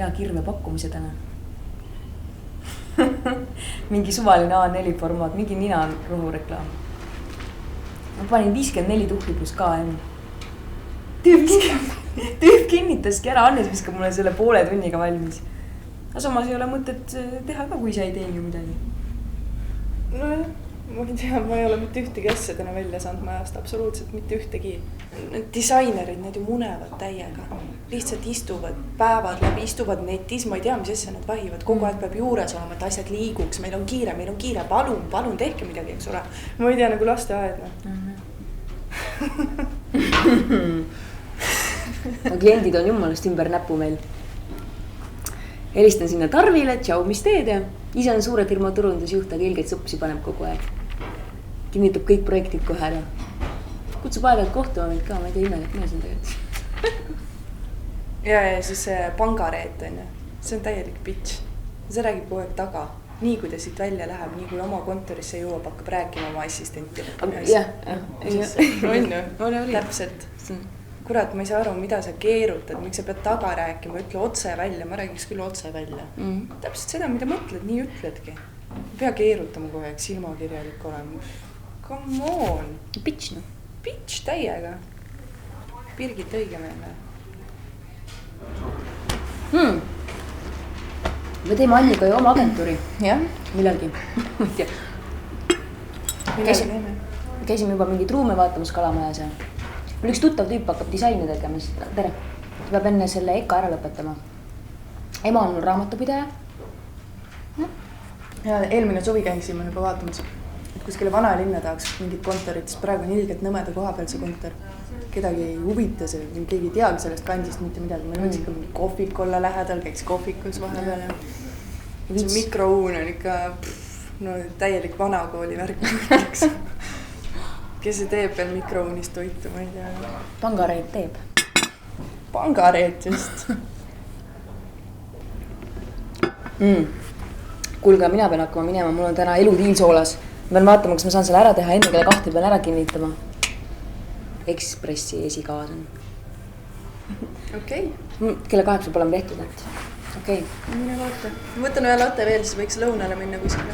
hea kirve pakkumise täna. Mingi suvaline A4 formaat, mingi nina rohureklaam. Ma panin 54 tuhli plus KM. Tüüp kinnitaski ära, Annes viskab mulle selle poole tunniga valmis. Aga samas ei ole mõtet teha ka, kui sa ei tee ju midagi. Nojah, ma ei tea, ma ei ole mitte ühtegi asja täna välja saanud majast, absoluutselt mitte ühtegi. Need disainerid, need ju munevad täiega. Lihtsalt istuvad päevad läbi, istuvad netis, ma ei tea, mis asja nad vahivad. Kogu aeg peab juures olema, et asjad liiguks, meil on kiire, palun tehke midagi, eks ole. Ma ei tea, nagu lasteaed. Kliendid on jumalast ümber näpu meil. Helistan sinna Tarvile, tšau, mis teed ja ise on suure firma turundusjuht, aga ilgeid supsi paneb kogu aeg. Kinnitab kõik projektid kohe ära. Kutsub aeg-ajalt kohtuma meid ka, ma ei tea imelik mees on tegelikult. Ja siis pangareet on ju, see on täielik bitch. See räägib kogu aeg taga. Nii kui ta siit välja läheb, nii kui oma kontorisse jõuab, hakkab rääkima oma assistenti. Jah. On ju, täpselt. Kurat, ma ei saa aru, mida sa keerutad, miks sa pead taga rääkima, ütle otse välja, ma räägiks küll otse välja. Täpselt seda, mida mõtled, nii ütledki. Pea keerutama kogu aeg, silmakirjalik olema. Come on. Bitch, no. Bitch täiega. Birgit õige meele. Me teeme Anniga ju oma agentuuri. Jah. Millalgi. Käisime juba mingi truume vaatamas Kalamajas ja mul üks tuttav tüüp hakkab disaini tegema. Tere. Ta peab enne selle EKA ära lõpetama. Ema on mul raamatupidaja. Ja eelmine suvi käisime juba vaatamas, et kuskile vanalinna tahaks mingit kontorit, sest praegu on ilgelt nõmeda koha peal see kontor. Kedagi ei huvita see, keegi ei teagi sellest kandist mitte midagi. Meil võiks ikka mingi kohvik olla lähedal, käiks kohvikus vahepeal. See mikrouun on ikka täielik vanakooli värk. Kes see teeb veel mikrouunist toitu, ma ei tea. Pangareet teeb. Pangareet just. Kuulge, mina pean hakkama minema, mul on täna eludiil soolas. Ma pean vaatama, kas ma saan selle ära teha, enne kella 2 pean ära kinnitama. Ekspressi esikaas on. Okei. Kella 8 pole tehtud, et okei. Mine vaata. Ma võtan ühe latte veel, siis võiks lõunale minna kuskile.